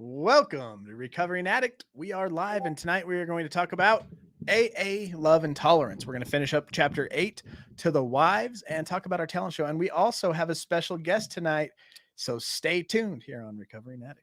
Welcome to Recovering Addict. We are live, and tonight we are going to talk about AA Love and Tolerance. We're going to finish up chapter 8 to the wives and talk about our talent show. And we also have a special guest tonight, so stay tuned here on Recovering Addict.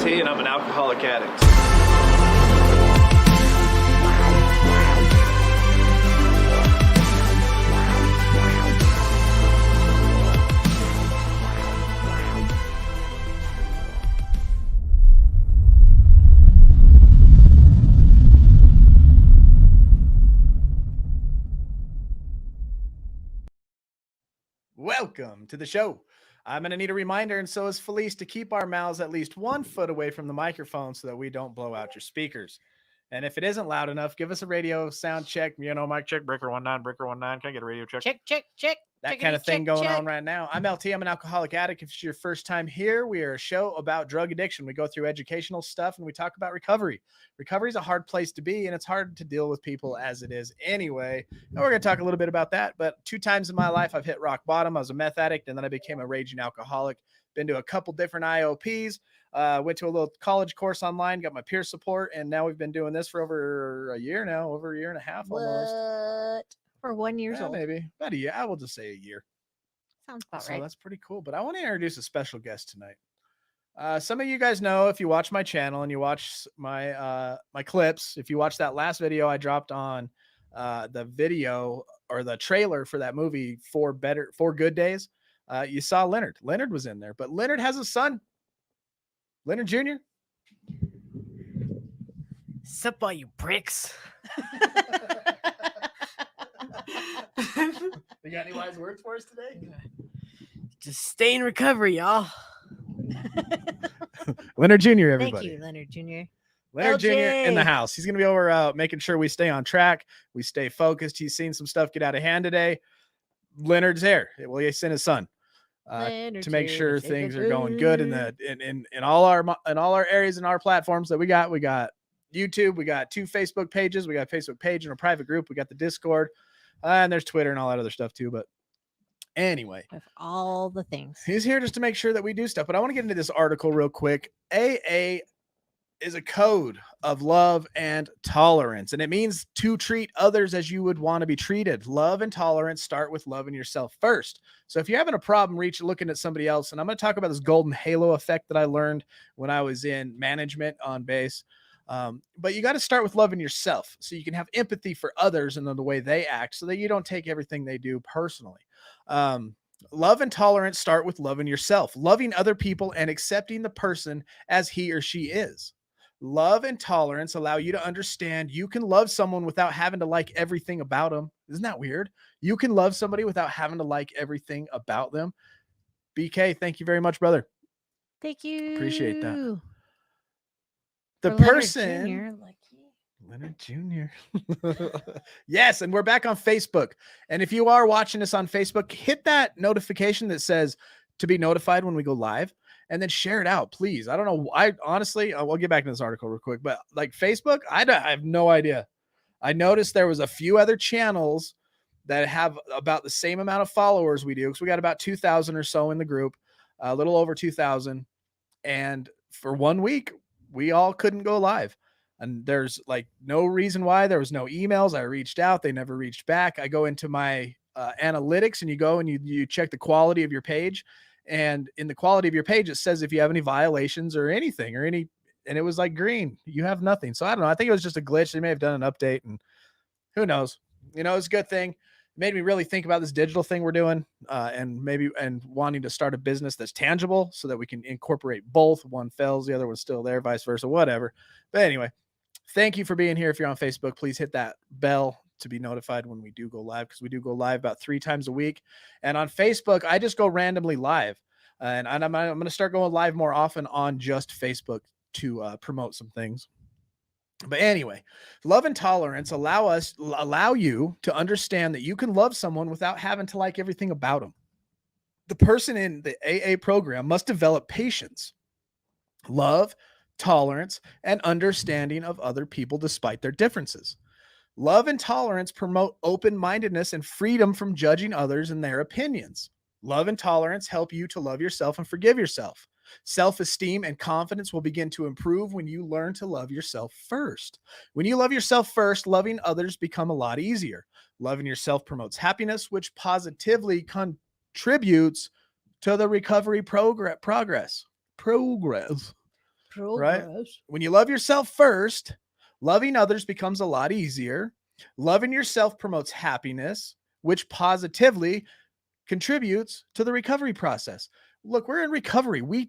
And I'm an alcoholic addict. Welcome to the show. I'm going to need a reminder, and so is Felice, to keep our mouths at least 1 foot away from the microphone so that we don't blow out your speakers. And if it isn't loud enough, give us a radio sound check. Mic check, breaker 19, breaker 19. Can I get a radio check? Check. That kind of thing going on right now. I'm LT. I'm an alcoholic addict. If it's your first time here, we are a show about drug addiction. We go through educational stuff and we talk about recovery. Recovery is a hard place to be, and it's hard to deal with people as it is anyway. And we're going to talk a little bit about that. But 2 times in my life, I've hit rock bottom. I was a meth addict, and then I became a raging alcoholic. Been to a couple different IOPs. Went to a little college course online, got my peer support, and now we've been doing this for over a year now, over a year and a half almost. What? For 1 year old? Maybe. About a year. I will just say a year. Sounds about So right. that's pretty cool. But I want to introduce a special guest tonight. Some of you guys know, if you watch my channel and you watch my my clips, if you watch that last video I dropped on the video or the trailer for that movie, Four Good Days, you saw Leonard. Leonard was in there, but Leonard has a son, Leonard Jr. Sup, all you pricks. You got any wise words for us today? Just stay in recovery, y'all. Leonard Jr., everybody. Thank you, Leonard Jr. Leonard LJ. Jr. in the house. He's going to be over making sure we stay on track. We stay focused. He's seen some stuff get out of hand today. Leonard's there. Well, he sent his son to make sure things are going good in all our areas and our platforms that we got. We got YouTube. We got 2 Facebook pages. We got a Facebook page and a private group. We got the Discord. And there's Twitter and all that other stuff too. But anyway, With all the things. he's here just to make sure that we do stuff. But I want to get into this article real quick. AA is a code of love and tolerance, and it means to treat others as you would want to be treated. Love and tolerance start with loving yourself first. So if you're having a problem looking at somebody else, and I'm going to talk about this golden halo effect that I learned when I was in management on base. But you got to start with loving yourself so you can have empathy for others and the way they act so that you don't take everything they do personally. Love and tolerance start with loving yourself, loving other people and accepting the person as he or she is. Love and tolerance allow you to understand you can love someone without having to like everything about them. Isn't that weird? You can love somebody without having to like everything about them. BK, thank you very much, brother. Thank you. Appreciate that. The For Leonard person, Jr., Leonard Jr. Yes, and we're back on Facebook. And if you are watching us on Facebook, hit that notification that says to be notified when we go live, and then share it out, please. I don't know. I honestly, we'll get back to this article real quick, but like Facebook, I have no idea. I noticed there was a few other channels that have about the same amount of followers we do, because we got about 2,000 or so in the group, a little over 2,000. And for 1 week, we all couldn't go live. And there's like no reason why. There was no emails. I reached out. They never reached back. I go into my analytics, and you go and you check the quality of your page. And in the quality of your page, it says if you have any violations or anything and it was like green, you have nothing. So I don't know. I think it was just a glitch. They may have done an update, and who knows? It's a good thing. It made me really think about this digital thing we're doing and wanting to start a business that's tangible so that we can incorporate both. One fails, the other one's still there, vice versa, whatever. But anyway, thank you for being here. If you're on Facebook, please hit that bell to be notified when we do go live, because we do go live about 3 times a week. And on Facebook, I just go randomly live. And I'm going to start going live more often on just Facebook to promote some things. But anyway, love and tolerance allow you to understand that you can love someone without having to like everything about them. The person in the AA program must develop patience, love, tolerance, and understanding of other people despite their differences. Love and tolerance promote open mindedness and freedom from judging others and their opinions. Love and tolerance help you to love yourself and forgive yourself. Self esteem and confidence will begin to improve when you learn to love yourself first. When you love yourself first, loving others become a lot easier. Loving yourself promotes happiness, which positively contributes to the recovery progress. Right? Progress. When you love yourself first, loving others becomes a lot easier. Loving yourself promotes happiness, which positively contributes to the recovery process. Look, we're in recovery. We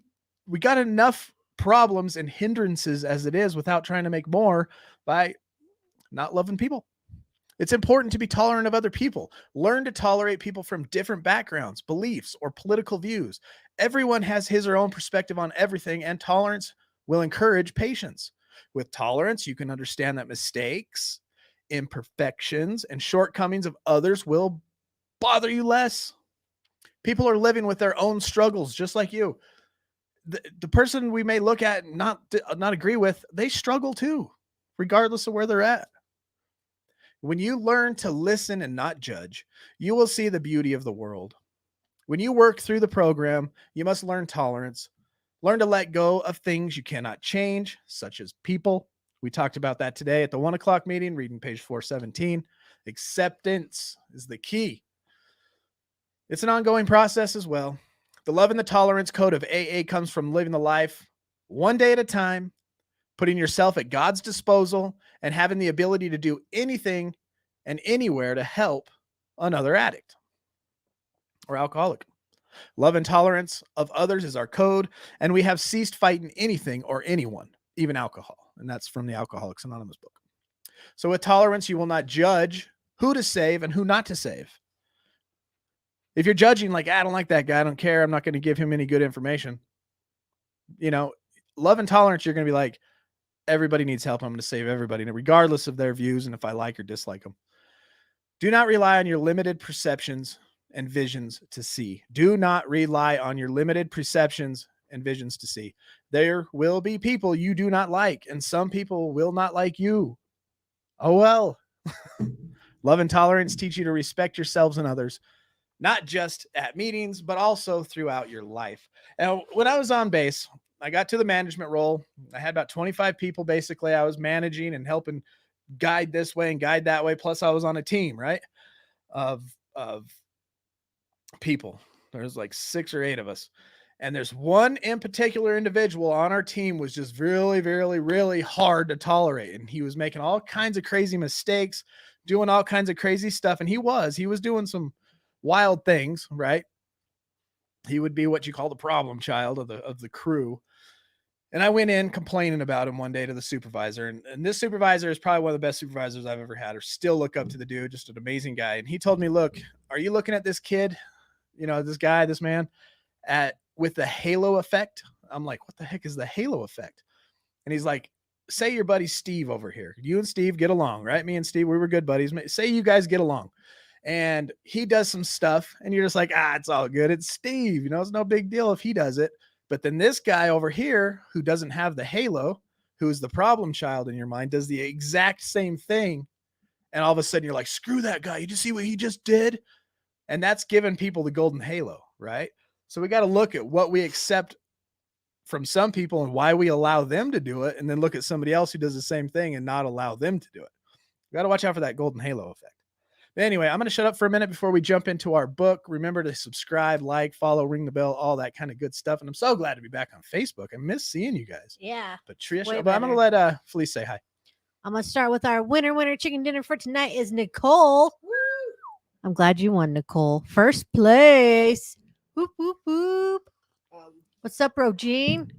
got enough problems and hindrances as it is without trying to make more by not loving people. It's important to be tolerant of other people. Learn to tolerate people from different backgrounds, beliefs, or political views. Everyone has his or her own perspective on everything, and tolerance will encourage patience. With tolerance, you can understand that mistakes, imperfections, and shortcomings of others will bother you less. People are living with their own struggles, just like you. The person we may look at and not agree with, they struggle too, regardless of where they're at. When you learn to listen and not judge, you will see the beauty of the world. When you work through the program, you must learn tolerance, learn to let go of things you cannot change, such as people. We talked about that today at the 1:00 meeting, reading page 417. Acceptance is the key. It's an ongoing process as well. The love and the tolerance code of AA comes from living the life one day at a time, putting yourself at God's disposal, and having the ability to do anything and anywhere to help another addict or alcoholic. Love and tolerance of others is our code, and we have ceased fighting anything or anyone, even alcohol. And that's from the Alcoholics Anonymous book. So with tolerance, you will not judge who to save and who not to save. If you're judging like, I don't like that guy, I don't care, I'm not going to give him any good information. Love and tolerance, you're going to be like, everybody needs help. I'm going to save everybody, regardless of their views and if I like or dislike them. Do not rely on your limited perceptions and visions to see. Do not rely on your limited perceptions and visions to see. There will be people you do not like, and some people will not like you. Oh, well. Love and tolerance teach you to respect yourselves and others, not just at meetings, but also throughout your life. And when I was on base, I got to the management role. I had about 25 people basically I was managing and helping guide this way and guide that way. Plus I was on a team, right? Of people. There's like 6 or 8 of us. And there's one in particular individual on our team was just really, really, really hard to tolerate. And he was making all kinds of crazy mistakes, doing all kinds of crazy stuff. And he was doing some wild things, right? He would be what you call the problem child of the crew. And I went in complaining about him one day to the supervisor. And this supervisor is probably one of the best supervisors I've ever had, or still look up to the dude, just an amazing guy. And he told me, look, are you looking at this kid, this guy, this man, with the halo effect? I'm like, what the heck is the halo effect? And he's like, say your buddy Steve over here. You and Steve get along, right? Me and Steve, we were good buddies. Say you guys get along. And he does some stuff and you're just like, it's all good. It's Steve, it's no big deal if he does it. But then this guy over here who doesn't have the halo, who is the problem child in your mind, does the exact same thing. And all of a sudden you're like, screw that guy. You just see what he just did? And that's giving people the golden halo, right? So we got to look at what we accept from some people and why we allow them to do it. And then look at somebody else who does the same thing and not allow them to do it. We got to watch out for that golden halo effect. But anyway, I'm going to shut up for a minute before we jump into our book. Remember to subscribe, like, follow, ring the bell, all that kind of good stuff. And I'm so glad to be back on Facebook. I miss seeing you guys. Yeah. Patricia, but I'm going to let Felice say hi. I'm going to start with our winner chicken dinner for tonight is Nicole. Woo! I'm glad you won, Nicole. First place. Whoop, whoop, whoop. What's up, bro, Gene?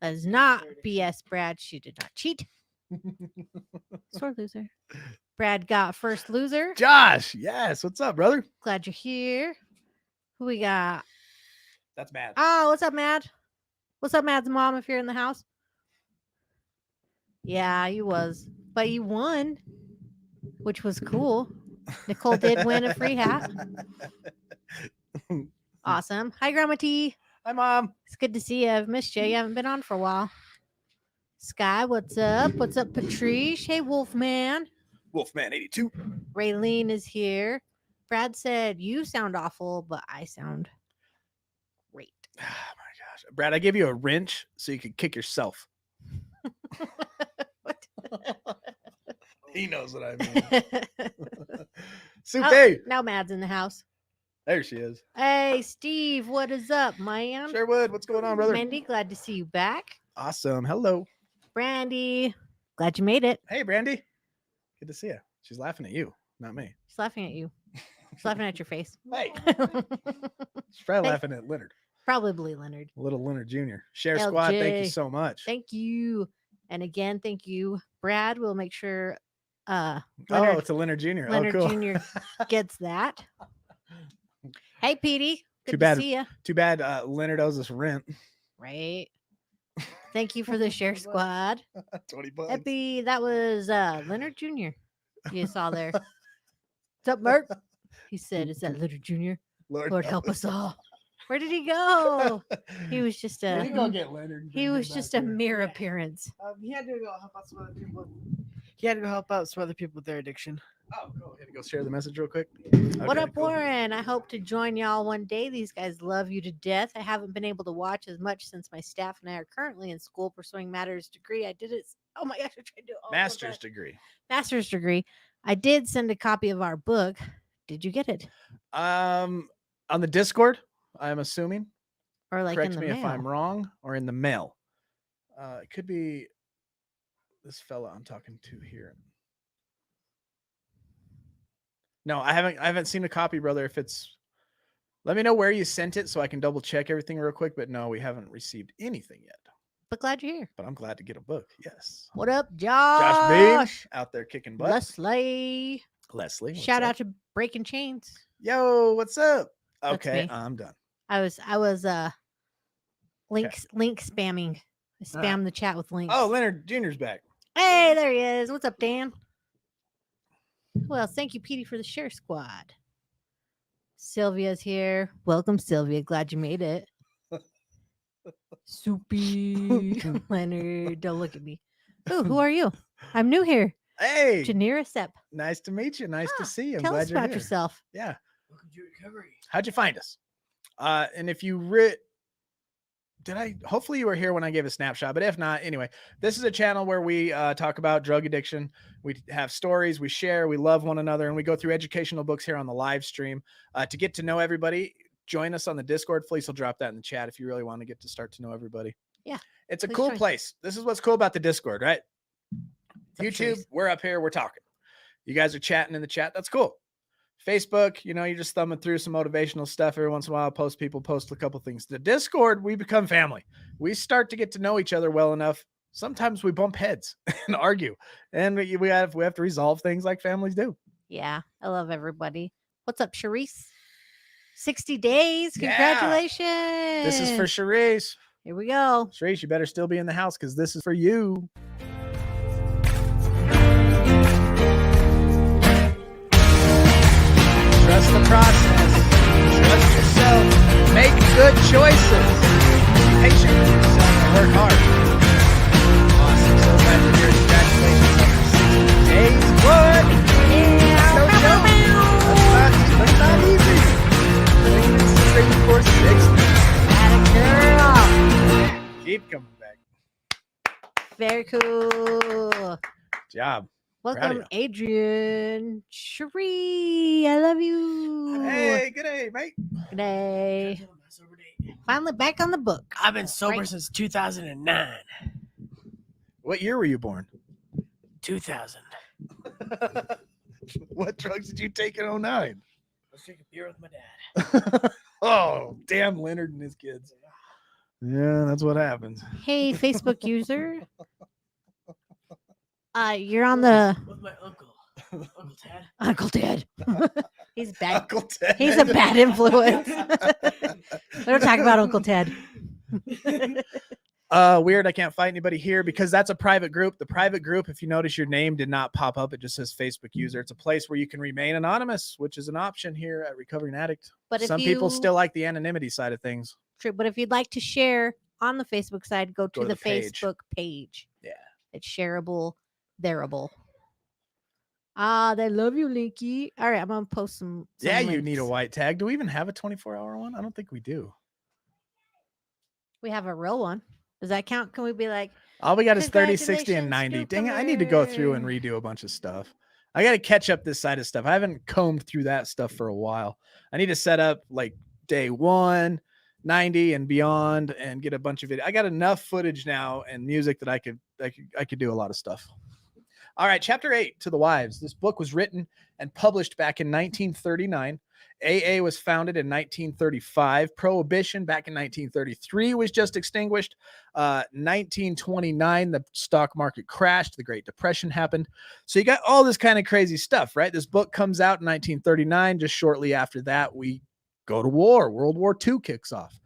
That is not BS, Brad. She did not cheat. Sore loser. Brad got first loser. Josh, yes. What's up, brother? Glad you're here. Who we got? That's Mad. Oh, what's up, Mad? What's up, Mad's mom, if you're in the house? Yeah, he was. But you won, which was cool. Nicole did win a free hat. Awesome. Hi, Grandma T. Hi, Mom. It's good to see you. I've missed you. You haven't been on for a while. Sky, what's up? What's up, Patrice? Hey, Wolfman. Wolfman 82. Raylene is here. Brad said, you sound awful, but I sound great. Oh, my gosh. Brad, I gave you a wrench so you could kick yourself. What? He knows what I mean. Soup. Now Mad's in the house. There she is. Hey, Steve, what is up, man? Sherwood, what's going on, brother? Mandy, glad to see you back. Awesome. Hello. Brandy, glad you made it. Hey, Brandy. Good to see you. She's laughing at you, not me. She's laughing at you. She's laughing at your face. Hey. She's probably laughing at Leonard. Probably Leonard. Little Leonard Jr. Share Squad, thank you LJ. so much. Thank you. And again, thank you. Brad will make sure Oh, Leonard, it's a Leonard Jr. Leonard Oh, cool. Jr. gets that. Hey, Petey. Good Too to bad. see you. Too bad Leonard owes us rent. Right. Thank you for the share squad. 20 bucks. Happy. That was Leonard Jr. You saw there. What's up, Mert? He said, is that Leonard Jr.? Lord help us all. Where did he go? He was just Let a me go get Leonard. and he bring him was back just a here. mere appearance. He had to go help out some other people. He had to go help out some other people with their addiction. Oh, cool. Had to go share the message real quick. What Okay, up, cool. Warren? I hope to join y'all one day. These guys love you to death. I haven't been able to watch as much since my staff and I are currently in school pursuing master's degree. I did it. Oh my gosh, I tried to do it all over Master's again. degree. Master's degree. I did send a copy of our book. Did you get it? On the Discord, I'm assuming. Or like Correct in the me mail? if I'm wrong, or in the mail. It could be this fella I'm talking to here. No, I haven't seen a copy, brother. If it's, let me know where you sent it so I can double check everything real quick. But no, we haven't received anything yet. But glad you're here. But I'm glad to get a book. Yes. What up, Josh Beam Josh? out there kicking butt. Leslie. Leslie, what's Shout up? out to Breaking Chains. Yo, what's up? That's Okay, me. I'm done. I was link spamming. I spammed the chat with links. Oh, Leonard Jr.'s back. Hey, there he is. What's up, Dan? Well, thank you, Petey, for the share squad. Sylvia's here. Welcome, Sylvia. Glad you made it. Soupy. Leonard, don't look at me. Ooh, who are you? I'm new here. Hey, Janira Sepp. nice to meet you. Nice to see you. I'm Tell glad us you're about here. yourself. Yeah. Welcome to recovery. How'd you find us? And if you hopefully you were here when I gave a snapshot, but if not, anyway, this is a channel where we talk about drug addiction. We have stories, we share, we love one another, and we go through educational books here on the live stream. To get to know everybody, join us on the Discord. Fleece will drop that in the chat if you really want to get to start to know everybody. Yeah, It's a please cool join. place. This is what's cool about the Discord, right? up, YouTube, Trace? we're up here, we're talking. You guys are chatting in the chat. That's cool. Facebook, you're just thumbing through some motivational stuff every once in a while. Post a couple things. The Discord, we become family. We start to get to know each other well enough. Sometimes we bump heads and argue, and we have to resolve things like families do. Yeah, I love everybody. What's up, Charisse? 60 days. Yeah. Congratulations. This is for Charisse. Here we go. Charisse, you better still be in the house because this is for you. Trust the process. Trust yourself. Make good choices. Be patient with yourself and work hard. Awesome. So glad you're here. Congratulations on your 60 days. What? Yeah. No joke. That's not easy. Things for 60. Atta girl. Keep coming back. Very cool. Good job. Welcome, ya. Adrian. Cherie, I love you. Hey, good day, mate. Good day. I'm sober date. Finally back on the book. I've been sober Right. since 2009. What year were you born? 2000. What drugs did you take in 09? I was drinking beer with my dad. Oh, damn Leonard and his kids. Yeah, that's what happens. Hey, Facebook user. You're on the With my uncle. Uncle Ted. Uncle Ted. He's bad. Uncle Ted. He's a bad influence. We don't talk about Uncle Ted. Weird. I can't find anybody here because that's a private group. The private group, if you notice, your name did not pop up. It just says Facebook user. It's a place where you can remain anonymous, which is an option here at Recovering Addict. But if Some people you- still like the anonymity side of things. True, but if you'd like to share on the Facebook side, go to to the the page. Facebook page. Yeah. It's shareable, thereable. Ah, they love you, Linky. All right, I'm gonna post some Yeah, you need a links. white tag. Do we even have a 24-hour one? I don't think we do. We have a real one. Does that count? Can we be like, All we got is 30, 60, and Congratulations, 90. Dang it, I need to go through and newcomer. redo a bunch of stuff. I got to catch up this side of stuff. I haven't combed through that stuff for a while. I need to set up like day 1, 90 and beyond and get a bunch of it. I got enough footage now and music that I could do a lot of stuff. All right, chapter 8, To the Wives. This book was written and published back in 1939. AA was founded in 1935. Prohibition back in 1933 was just extinguished. 1929, the stock market crashed. The Great Depression happened. So you got all this kind of crazy stuff, right? This book comes out in 1939. Just shortly after that, we go to war. World War II kicks off.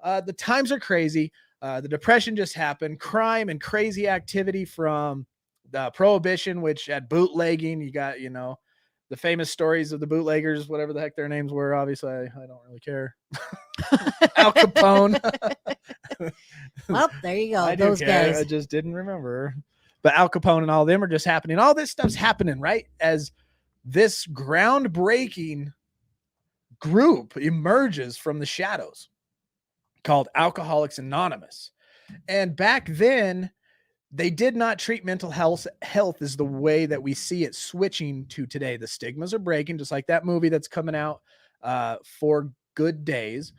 The times are crazy. The Depression just happened. Crime and crazy activity from the Prohibition, which had bootlegging. You got, the famous stories of the bootleggers, whatever the heck their names were. Obviously, I don't really care. Al Capone. Well, there you go. I do Those care. guys. I just didn't remember. But Al Capone and all of them are just happening. All this stuff's happening, right? As this groundbreaking group emerges from the shadows called Alcoholics Anonymous. And back then, they did not treat mental health as the way that we see it switching to today. The stigmas are breaking, just like that movie that's coming out for Good Days.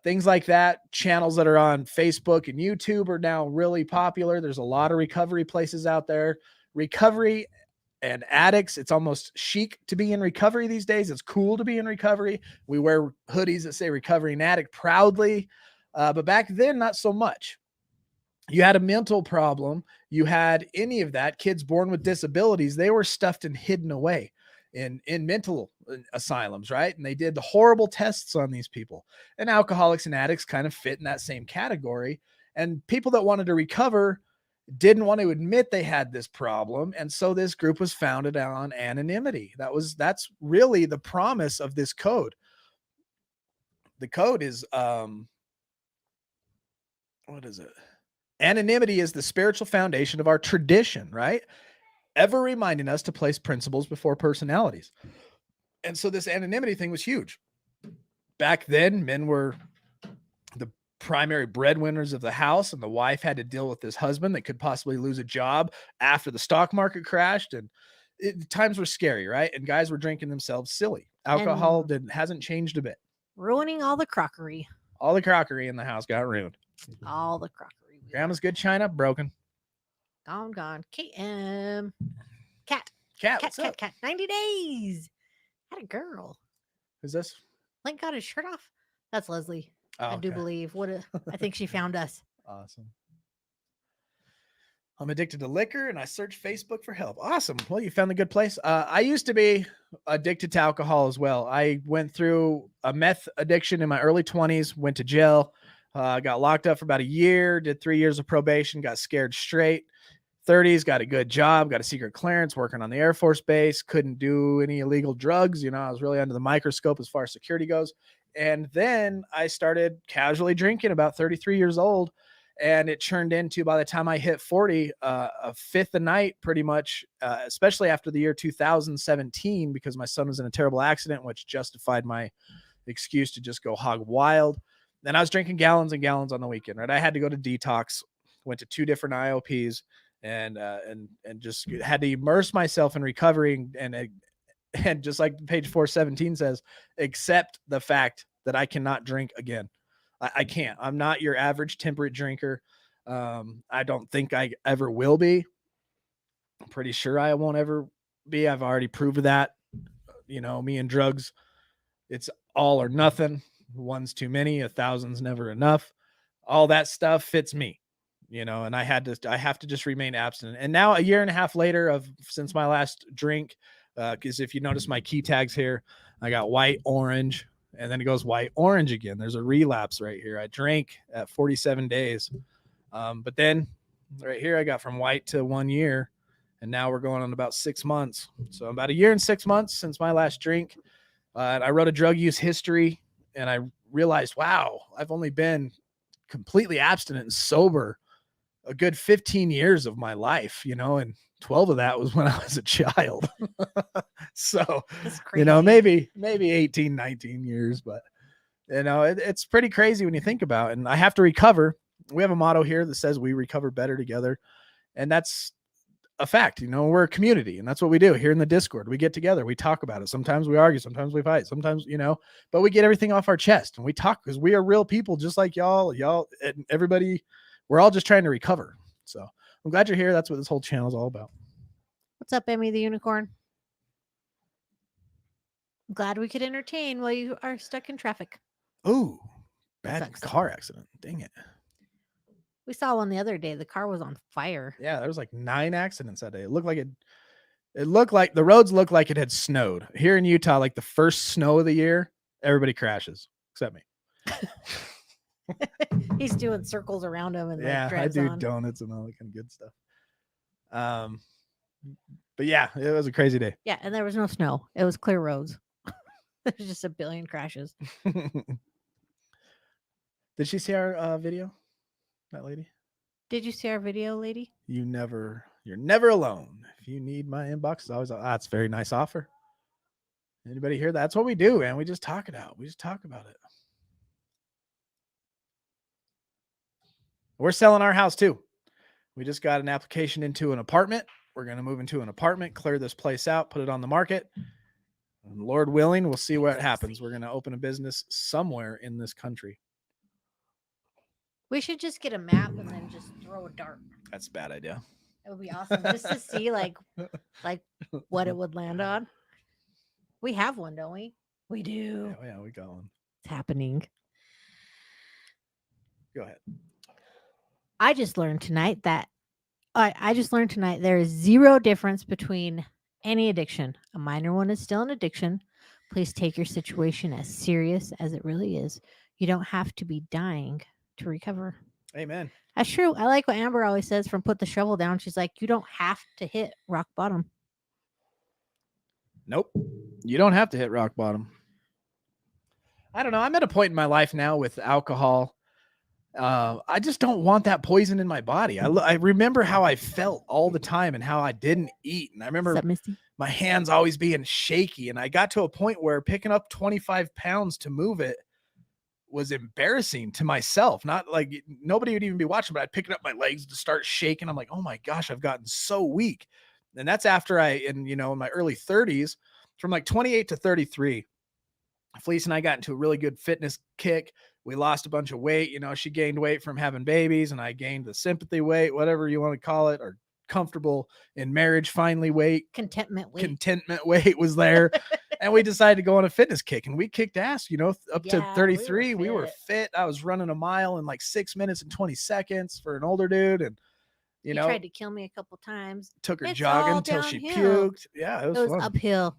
Things like that. Channels that are on Facebook and YouTube are now really popular. There's a lot of recovery places out there. Recovery and addicts, it's almost chic to be in recovery these days. It's cool to be in recovery. We wear hoodies that say recovering addict proudly. But back then, not so much. You had a mental problem, you had any of that, kids born with disabilities, they were stuffed and hidden away in mental asylums, right? And they did the horrible tests on these people. And alcoholics and addicts kind of fit in that same category. And people that wanted to recover didn't want to admit they had this problem. And so this group was founded on anonymity. That's really the promise of this code. The code is, what is it? Anonymity is the spiritual foundation of our tradition, right? Ever reminding us to place principles before personalities. And so this anonymity thing was huge. Back then, men were the primary breadwinners of the house, and the wife had to deal with this husband that could possibly lose a job after the stock market crashed. And times were scary, right? And guys were drinking themselves silly. Alcohol hasn't changed a bit. Ruining all the crockery. All the crockery in the house got ruined. All the crockery. Grandma's good china, broken. Gone. KM. Cat. What's up? Cat. 90 days. Had a girl. Who's this? Link got his shirt off. That's Leslie. Oh, I do okay. believe. I think she found us. Awesome. I'm addicted to liquor and I search Facebook for help. Awesome. Well, you found the good place. I used to be addicted to alcohol as well. I went through a meth addiction in my early 20s, went to jail, got locked up for about a year, did 3 years of probation, got scared straight. 30s, got a good job, got a secret clearance, working on the Air Force Base, couldn't do any illegal drugs. I was really under the microscope as far as security goes. And then I started casually drinking about 33 years old. And it turned into, by the time I hit 40, a fifth a night pretty much, especially after the year 2017, because my son was in a terrible accident, which justified my excuse to just go hog wild. Then I was drinking gallons and gallons on the weekend, right? I had to go to detox, went to 2 different IOPs, and just had to immerse myself in recovery and just like page 417 says, accept the fact that I cannot drink again. I can't. I'm not your average temperate drinker. I don't think I ever will be. I'm pretty sure I won't ever be. I've already proved that. Me and drugs, it's all or nothing. One's too many, 1,000's never enough. All that stuff fits me, and I have to just remain abstinent. And now a year and a half later since my last drink, because if you notice my key tags here, I got white, orange, and then it goes white, orange again. There's a relapse right here. I drank at 47 days. But then right here, I got from white to 1 year, and now we're going on about 6 months. So about a year and 6 months since my last drink. And I wrote a drug use history, and I realized, wow, I've only been completely abstinent and sober a good 15 years of my life, and 12 of that was when I was a child. So, That's crazy. maybe 18, 19 years, but it's pretty crazy when you think about it. And I have to recover. We have a motto here that says we recover better together. And that's a fact. We're a community, and that's what we do here in the Discord. We get together, we talk about it. Sometimes we argue, sometimes we fight, sometimes, but we get everything off our chest and we talk because we are real people just like y'all, and everybody. We're all just trying to recover. So I'm glad you're here. That's what this whole channel is all about. What's up, Emmy the Unicorn? I'm glad we could entertain while you are stuck in traffic. Ooh, That bad sucks. car accident. Dang it. We saw one the other day. The car was on fire. Yeah, there was like 9 accidents that day. It looked like the roads looked like it had snowed. Here in Utah, like the first snow of the year, everybody crashes except me. He's doing circles around him and Yeah, I drives do on. donuts and all that kind of good stuff. But yeah, it was a crazy day. Yeah, and there was no snow. It was clear roads. There's just a billion crashes. Did she see our video? That lady? Did you see our video, lady? You're never alone. If you need my inbox, it's always that's a very nice offer. Anybody hear that? That's what we do, man. We just talk it out. We just talk about it. We're selling our house too. We just got an application into an apartment. We're going to move into an apartment, clear this place out, put it on the market. And Lord willing, we'll see what happens. We're going to open a business somewhere in this country. We should just get a map and then just throw a dart. That's a bad idea. It would be awesome just to see like what it would land on. We have one, don't we? We do. Yeah, we got one. It's happening. Go ahead. I just learned tonight that there is zero difference between any addiction. A minor one is still an addiction. Please take your situation as serious as it really is. You don't have to be dying to recover. Amen. That's true. I like what Amber always says from put the shovel down. She's like, you don't have to hit rock bottom. Nope. You don't have to hit rock bottom. I don't know. I'm at a point in my life now with alcohol. I just don't want that poison in my body. I remember how I felt all the time and how I didn't eat. And I remember my hands always being shaky. And I got to a point where picking up 25 pounds to move it was embarrassing to myself. Not like nobody would even be watching, but I'd pick up my legs to start shaking. I'm like, oh my gosh, I've gotten so weak. And that's after in my early 30s, from like 28 to 33, Felice and I got into a really good fitness kick. We lost a bunch of weight. She gained weight from having babies, and I gained the sympathy weight, whatever you want to call it, or comfortable in marriage finally weight. Contentment weight was there. And we decided to go on a fitness kick, and we kicked ass, up to 33. We were fit. I was running a mile in like 6 minutes and 20 seconds for an older dude. And, you tried to kill me a couple times. Took her jogging until she puked. Yeah, it was fun. Uphill.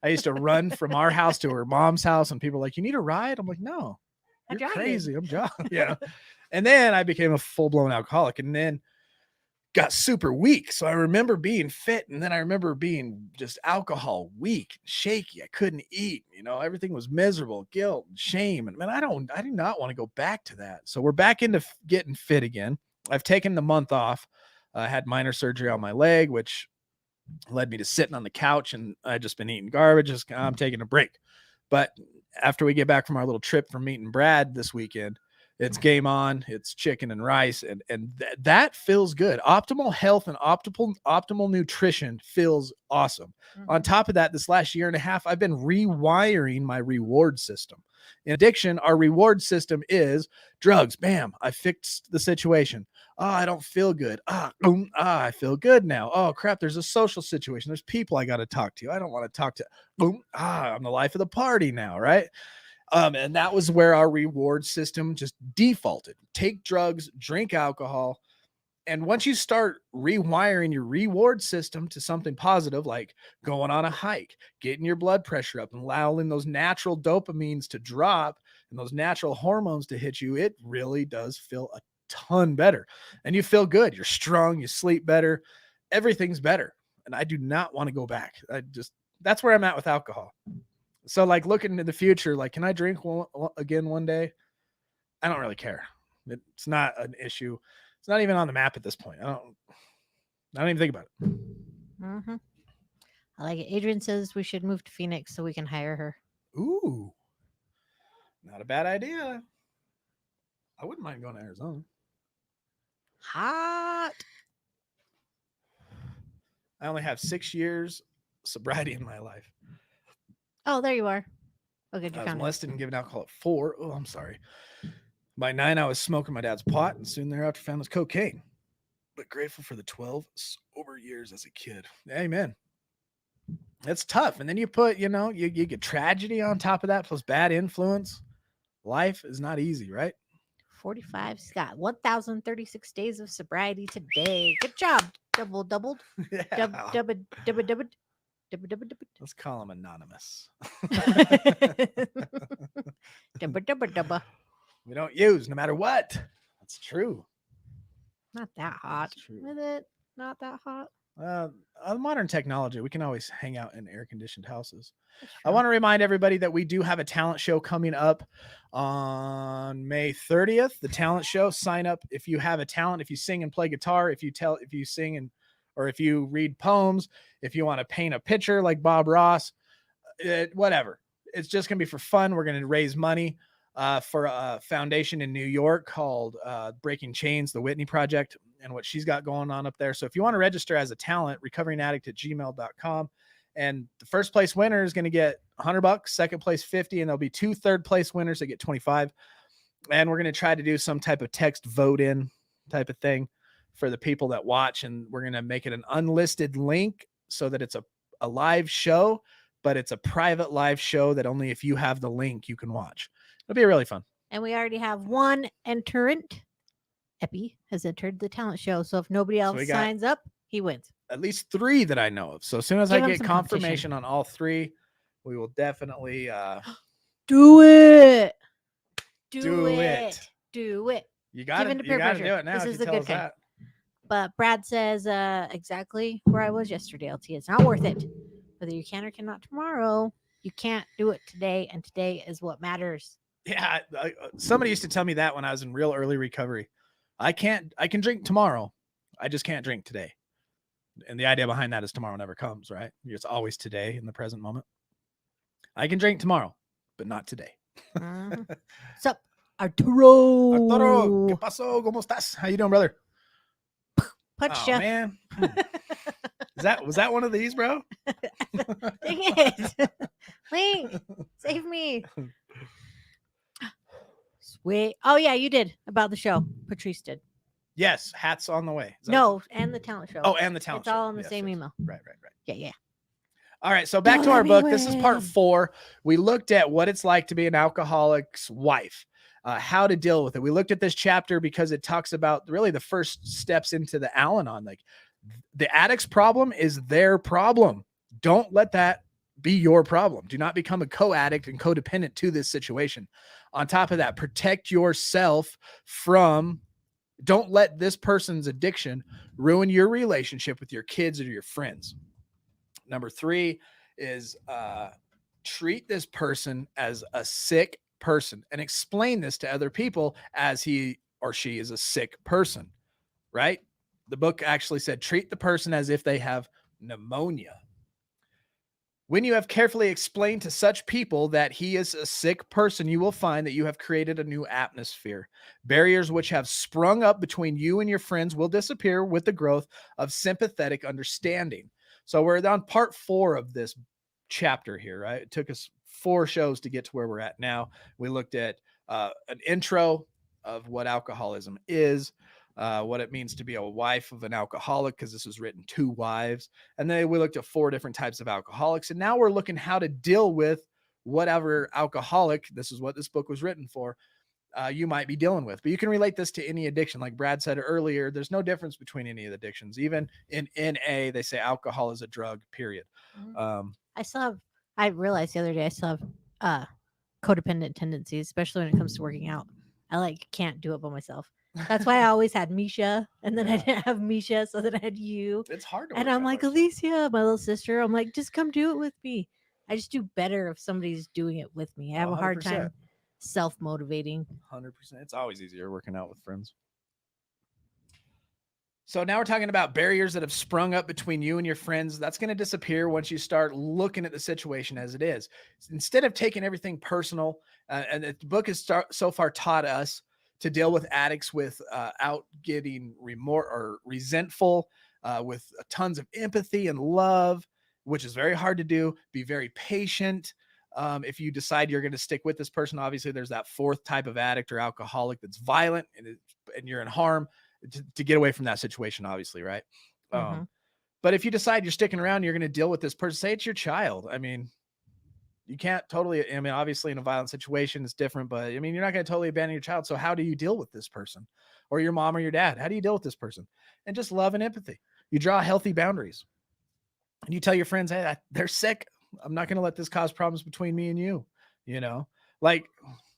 I used to run from our house to her mom's house, and people were like, you need a ride? I'm like, no, you're crazy. I'm jogging. Yeah. And then I became a full-blown alcoholic, and then got super weak. So I remember being fit, and then I remember being just alcohol weak, shaky. I couldn't eat. Everything was miserable, guilt, and shame. And man, I do not want to go back to that. So we're back into getting fit again. I've taken the month off. I had minor surgery on my leg, which led me to sitting on the couch, and I just been eating garbage. I'm taking a break. But after we get back from our little trip from meeting Brad this weekend, it's game on. It's chicken and rice, and that feels good. Optimal health and optimal nutrition feels awesome. Mm-hmm. On top of that, this last year and a half, I've been rewiring my reward system. In addiction, our reward system is drugs. Bam, I fixed the situation. Oh, I don't feel good. I feel good now. Oh crap, there's a social situation. There's people I got to talk to. I don't want to talk to. I'm the life of the party now, right? And that was where our reward system just defaulted. Take drugs, drink alcohol. And once you start rewiring your reward system to something positive, like going on a hike, getting your blood pressure up, and allowing those natural dopamines to drop and those natural hormones to hit you, it really does feel a ton better, and you feel good. You're strong. You sleep better. Everything's better. And I do not want to go back. That's where I'm at with alcohol. So like looking into the future, like, can I drink again one day? I don't really care. It's not an issue. It's not even on the map at this point. I don't even think about it. Mm-hmm. I like it. Adrian says we should move to Phoenix so we can hire her. Ooh, not a bad idea. I wouldn't mind going to Arizona. Hot. I only have 6 years sobriety in my life. Oh, there you are. Okay, I was molested and given alcohol at 4. Oh, I'm sorry. By 9, I was smoking my dad's pot, and soon thereafter found his cocaine. But grateful for the 12 sober years as a kid. Amen. It's tough. And then you put, you get tragedy on top of that, plus bad influence. Life is not easy, right? 45. Scott, 1,036 days of sobriety today. Good job. Doubled. Yeah. Double. Let's call him anonymous. Double. We don't use no matter what. That's true. Not that hot. That's true. Is it? Not that hot. Modern technology, we can always hang out in air-conditioned houses. I want to remind everybody that we do have a talent show coming up on May 30th. The talent show. Sign up if you have a talent. If you sing and play guitar. If you sing or if you read poems. If you want to paint a picture like Bob Ross. Whatever. It's just gonna be for fun. We're gonna raise money for a foundation in New York called Breaking Chains, the Whitney Project, and what she's got going on up there. So if you want to register as a talent, recoveringaddict@gmail.com. And the first place winner is going to get $100, second place 50, and there'll be 2 third place winners that get 25. And we're going to try to do some type of text vote in type of thing for the people that watch. And we're going to make it an unlisted link so that it's a live show, but it's a private live show that only if you have the link you can watch. It'll be really fun. And we already have one entrant. Epi has entered the talent show. So if nobody else signs up, he wins. At least 3 that I know of. So as soon as Give I him get some confirmation on all 3, we will definitely do it. Do it. Do it. You got to do it now. This if is you the tell good us kind. that. But Brad says exactly where I was yesterday, LT. It's not worth it. Whether you can or cannot tomorrow, you can't do it today. And today is what matters. Yeah. Somebody used to tell me that when I was in real early recovery. I can drink tomorrow. I just can't drink today. And the idea behind that is tomorrow never comes, right? It's always today in the present moment. I can drink tomorrow, but not today. What's up, Arturo? Arturo, ¿qué pasó? ¿Cómo estás? How you doing, brother? Punched ya. Man. Was that one of these, bro? Dang it. Link, save me. Sweet. Oh, yeah, you did about the show. Patrice did. Yes, hats on the way. No, and the talent show. Oh, and the talent show. It's all in the same email. Right. Yeah. All right, so back to our book. This is part 4. We looked at what it's like to be an alcoholic's wife, how to deal with it. We looked at this chapter because it talks about really the first steps into the Al-Anon. Like the addict's problem is their problem. Don't let that be your problem. Do not become a co-addict and codependent to this situation. On top of that, protect yourself from... Don't let this person's addiction ruin your relationship with your kids or your friends. Number 3 is treat this person as a sick person and explain this to other people as he or she is a sick person, right? The book actually said, treat the person as if they have pneumonia. When you have carefully explained to such people that he is a sick person, you will find that you have created a new atmosphere. Barriers which have sprung up between you and your friends will disappear with the growth of sympathetic understanding. So we're on part 4 of this chapter here, right? It took us 4 shows to get to where we're at now. We looked at an intro of what alcoholism is, what it means to be a wife of an alcoholic, because this was written to wives. And then we looked at 4 different types of alcoholics. And now we're looking how to deal with whatever alcoholic, this is what this book was written for, you might be dealing with. But you can relate this to any addiction. Like Brad said earlier, there's no difference between any of the addictions. Even in NA, they say alcohol is a drug, period. I realized the other day I still have codependent tendencies, especially when it comes to working out. I can't do it by myself. That's why I always had Misha, and then I Yeah. didn't have Misha, so then I had you. It's hard to And work I'm out like, ourselves. Alicia, my little sister. I'm like, just come do it with me. I just do better if somebody's doing it with me. I have a hard 100%. time self motivating. 100%. It's always easier working out with friends. So now we're talking about barriers that have sprung up between you and your friends. That's going to disappear once you start looking at the situation as it is. Instead of taking everything personal, and the book has so far taught us to deal with addicts without getting remorse or resentful, with tons of empathy and love, which is very hard to do. Be very patient. If you decide you're going to stick with this person, obviously there's that fourth type of addict or alcoholic that's violent and you're in harm. To get away from that situation, obviously, right? Mhm. But if you decide you're sticking around, you're going to deal with this person. Say it's your child. I mean, you can't totally. I mean, obviously, in a violent situation, it's different. But I mean, you're not going to totally abandon your child. So how do you deal with this person, or your mom or your dad? How do you deal with this person? And just love and empathy. You draw healthy boundaries, and you tell your friends, "Hey, they're sick. I'm not going to let this cause problems between me and you." You know, like.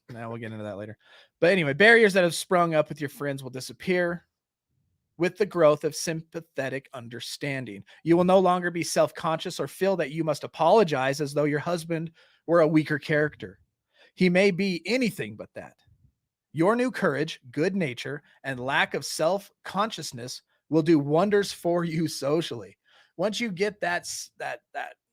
Now we'll get into that later. But anyway, barriers that have sprung up with your friends will disappear with the growth of sympathetic understanding. You will no longer be self conscious or feel that you must apologize as though your husband were a weaker character. He may be anything but that. Your new courage, good nature, and lack of self consciousness will do wonders for you socially. Once you get that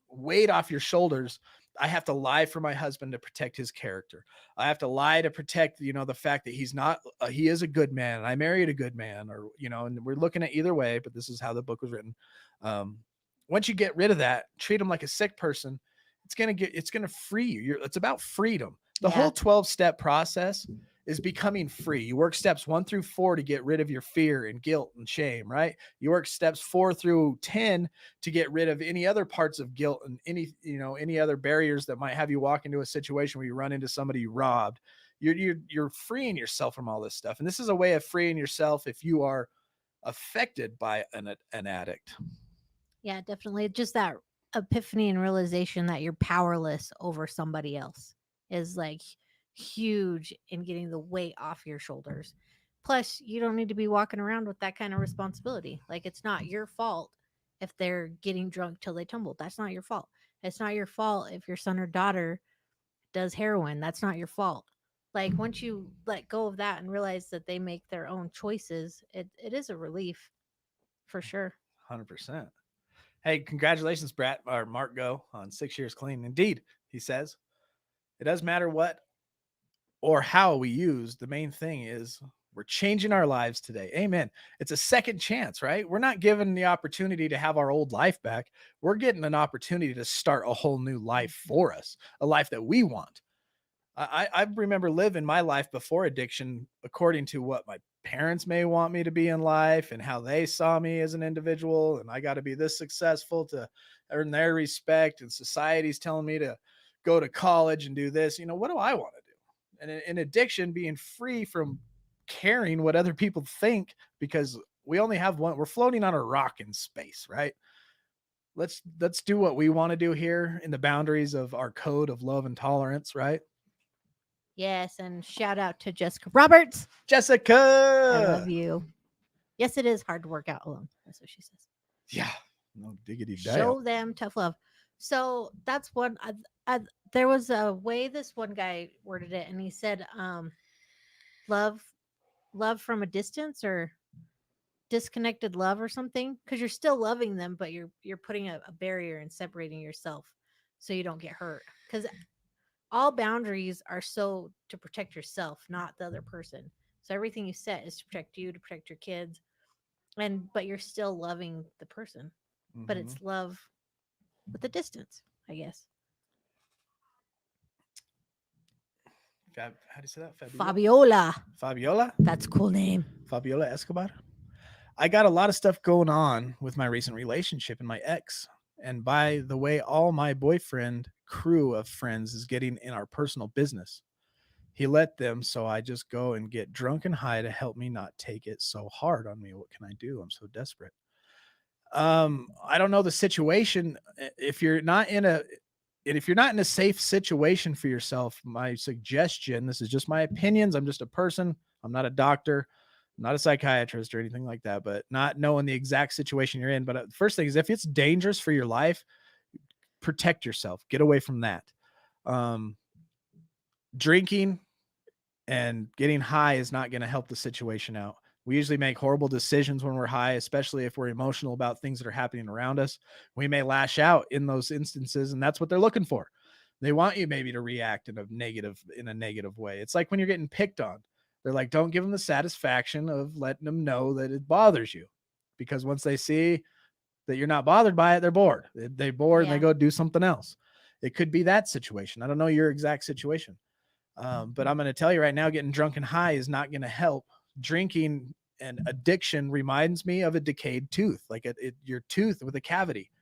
weight off your shoulders, I have to lie for my husband to protect his character. I have to lie to protect, the fact that he's not, he is a good man. And I married a good man, or, and we're looking at either way, but this is how the book was written. Once you get rid of that, treat him like a sick person. It's going to free you. It's about freedom. The whole 12-step process is becoming free. You work steps 1 through 4 to get rid of your fear and guilt and shame, right? You work steps 4 through 10 to get rid of any other parts of guilt and any other barriers that might have you walk into a situation where you run into somebody you robbed. You're freeing yourself from all this stuff. And this is a way of freeing yourself if you are affected by an addict. Yeah, definitely. Just that epiphany and realization that you're powerless over somebody else is like huge in getting the weight off your shoulders. Plus, you don't need to be walking around with that kind of responsibility. Like, it's not your fault if they're getting drunk till they tumble. That's not your fault. It's not your fault if your son or daughter does heroin. That's not your fault. Like, once you let go of that and realize that they make their own choices, it is a relief for sure. 100%. Hey, congratulations, Brett or Mark Go on 6 years clean. Indeed, he says. It doesn't matter what or how we use. The main thing is we're changing our lives today. Amen. It's a second chance, right? We're not given the opportunity to have our old life back. We're getting an opportunity to start a whole new life for us, a life that we want. I remember living my life before addiction according to what my parents may want me to be in life and how they saw me as an individual. And I got to be this successful to earn their respect. And society's telling me to go to college and do this. What do I want to do? And in addiction, being free from caring what other people think, because we only have one, we're floating on a rock in space, right? Let's do what we want to do here in the boundaries of our code of love and tolerance, right? Yes, and shout out to Jessica Roberts. Jessica, I love you. Yes, it is hard to work out alone. That's what she says. Yeah, no diggity Show them tough love. So that's one. There was a way this one guy worded it, and he said, love from a distance, or disconnected love, or something, because you're still loving them, but you're putting a barrier and separating yourself so you don't get hurt. Because all boundaries are so to protect yourself, not the other person. So everything you set is to protect you, to protect your kids, but you're still loving the person. But it's love with the distance, I guess. How do you say that? Fabiola. Fabiola? That's a cool name. Fabiola Escobar? I got a lot of stuff going on with my recent relationship and my ex. And by the way, all my boyfriend crew of friends is getting in our personal business. He let them, so I just go and get drunk and high to help me not take it so hard on me. What can I do? I'm so desperate. I don't know the situation. If you're not in a safe situation for yourself, my suggestion, this is just my opinions. I'm just a person. I'm not a doctor, not a psychiatrist or anything like that, but not knowing the exact situation you're in. But the first thing is, if it's dangerous for your life, protect yourself. Get away from that. Um, Drinking and getting high is not going to help the situation out. We usually make horrible decisions when we're high, especially if we're emotional about things that are happening around us. We may lash out in those instances, and that's what they're looking for. They want you maybe to react in a negative way. It's like when you're getting picked on. They're like, don't give them the satisfaction of letting them know that it bothers you, because once they see that you're not bothered by it, they're bored. They bored and they Yeah. go do something else. It could be that situation. I don't know your exact situation. But I'm going to tell you right now, getting drunk and high is not going to help. Drinking and addiction reminds me of a decayed tooth, like your tooth with a cavity.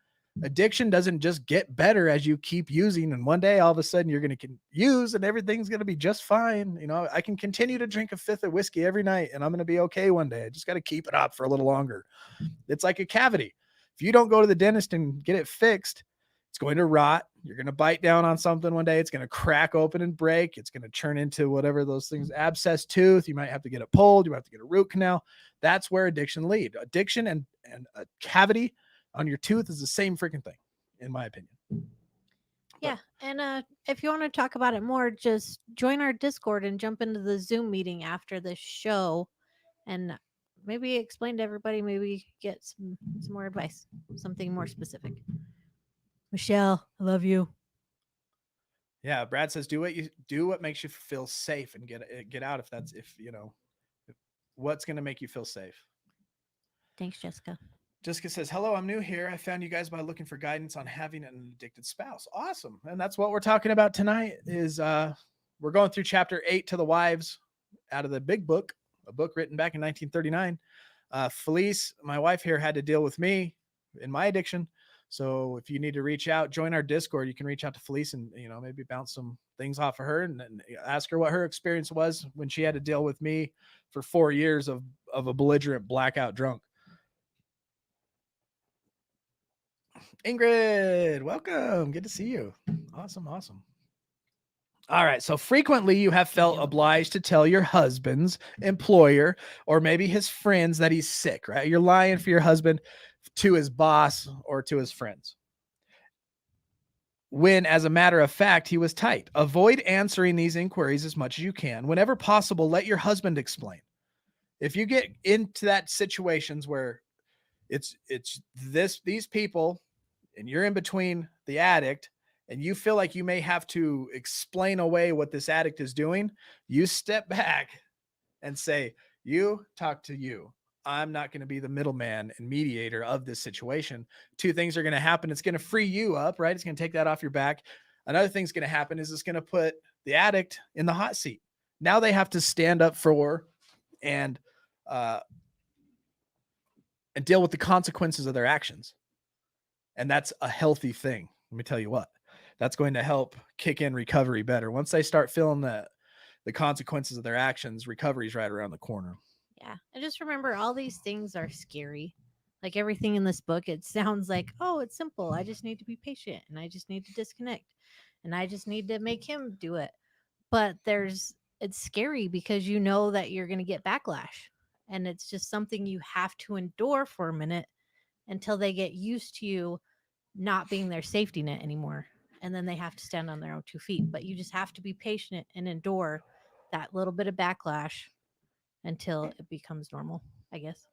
Addiction doesn't just get better as you keep using, and one day all of a sudden you're going to use and everything's going to be just fine. You know, I can continue to drink a fifth of whiskey every night and I'm going to be okay one day. I just got to keep it up for a little longer. It's like a cavity. If you don't go to the dentist and get it fixed, it's going to rot. You're going to bite down on something one day. It's going to crack open and break. It's going to turn into whatever those things, abscess tooth. You might have to get it pulled. You might have to get a root canal. That's where addiction lead. Addiction and a cavity on your tooth is the same freaking thing, in my opinion. Yeah. And if you want to talk about it more, just join our Discord and jump into the Zoom meeting after the show and maybe explain to everybody, maybe get some more advice, something more specific. Michelle, I love you. Yeah, Brad says do what makes you feel safe and get out what's going to make you feel safe. Thanks, Jessica. Jessica says, hello, I'm new here. I found you guys by looking for guidance on having an addicted spouse. Awesome. And that's what we're talking about tonight is we're going through chapter 8 to the wives out of the big book, a book written back in 1939. Felice, my wife here, had to deal with me in my addiction. So if you need to reach out, join our Discord. You can reach out to Felice and, maybe bounce some things off of her and ask her what her experience was when she had to deal with me for 4 years of a belligerent blackout drunk. Ingrid, welcome. Good to see you. Awesome. All right. So frequently you have felt obliged to tell your husband's employer or maybe his friends that he's sick, right? You're lying for your husband to his boss or to his friends. When, as a matter of fact, he was tight. Avoid answering these inquiries as much as you can. Whenever possible, let your husband explain. If you get into that situations where it's these people and you're in between the addict and you feel like you may have to explain away what this addict is doing, you step back and say, you talk to you. I'm not going to be the middleman and mediator of this situation. Two things are going to happen. It's going to free you up, right? It's going to take that off your back. Another thing's going to happen is it's going to put the addict in the hot seat. Now they have to stand up for and deal with the consequences of their actions. And that's a healthy thing. Let me tell you what, that's going to help kick in recovery better. Once they start feeling the consequences of their actions, recovery is right around the corner. Yeah. And just remember, all these things are scary. Like everything in this book, it sounds like, oh, it's simple. I just need to be patient and I just need to disconnect and I just need to make him do it. But it's scary because you know that you're going to get backlash. And it's just something you have to endure for a minute until they get used to you not being their safety net anymore. And then they have to stand on their own 2 feet. But you just have to be patient and endure that little bit of backlash until it becomes normal, I guess.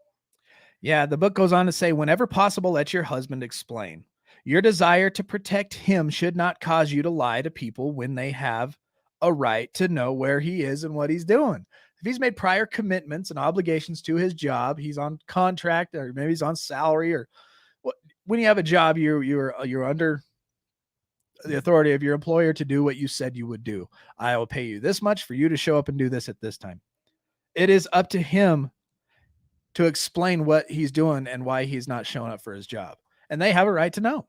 Yeah, the book goes on to say, whenever possible, let your husband explain. Your desire to protect him should not cause you to lie to people when they have a right to know where he is and what he's doing. If he's made prior commitments and obligations to his job, he's on contract or maybe he's on salary or when you have a job, you're under the authority of your employer to do what you said you would do. I will pay you this much for you to show up and do this at this time. It is up to him to explain what he's doing and why he's not showing up for his job. And they have a right to know.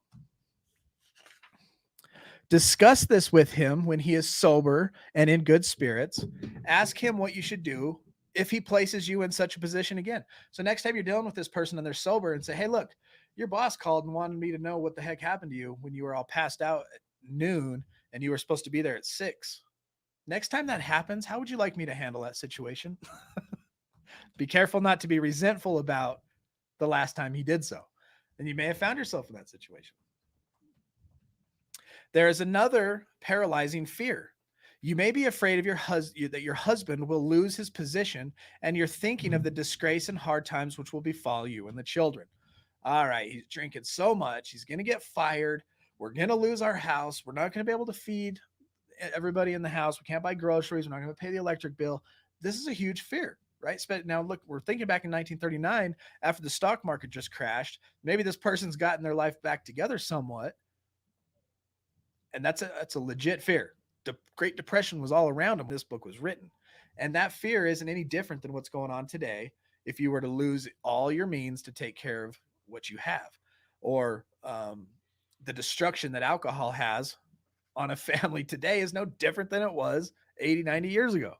Discuss this with him when he is sober and in good spirits. Ask him what you should do if he places you in such a position again. So next time you're dealing with this person and they're sober, and say, hey, look, your boss called and wanted me to know what the heck happened to you when you were all passed out at noon and you were supposed to be there at 6. Next time that happens, how would you like me to handle that situation? Be careful not to be resentful about the last time he did so. And you may have found yourself in that situation. There is another paralyzing fear. You may be afraid of that your husband will lose his position, and you're thinking of the disgrace and hard times which will befall you and the children. All right, he's drinking so much, he's going to get fired. We're going to lose our house. We're not going to be able to feed everybody in the house. We can't buy groceries. We're not going to pay the electric bill. This is a huge fear, right? Now, look, we're thinking back in 1939 after the stock market just crashed. Maybe this person's gotten their life back together somewhat. And that's a legit fear. The Great Depression was all around him when this book was written. And that fear isn't any different than what's going on today if you were to lose all your means to take care of what you have. Or the destruction that alcohol has on a family today is no different than it was 80, 90 years ago.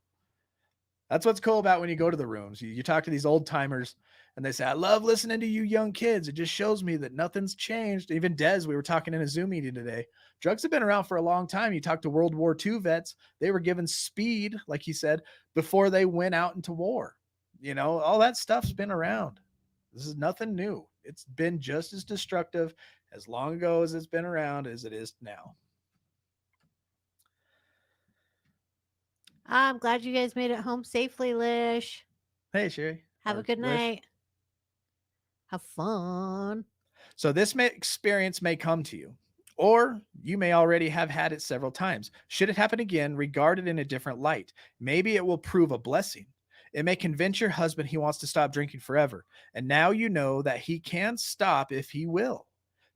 That's what's cool about when you go to the rooms. You talk to these old timers and they say, I love listening to you young kids. It just shows me that nothing's changed. Even Des, we were talking in a Zoom meeting today. Drugs have been around for a long time. You talk to World War II vets. They were given speed, like he said, before they went out into war. You know, all that stuff's been around. This is nothing new. It's been just as destructive as long ago as it's been around as it is now. I'm glad you guys made it home safely, Lish. Hey, Sherry. Have Or a good Lish. night. Have fun. So this experience may come to you, or you may already have had it several times. Should it happen again, regard it in a different light. Maybe it will prove a blessing. It may convince your husband he wants to stop drinking forever. And now you know that he can stop if he will.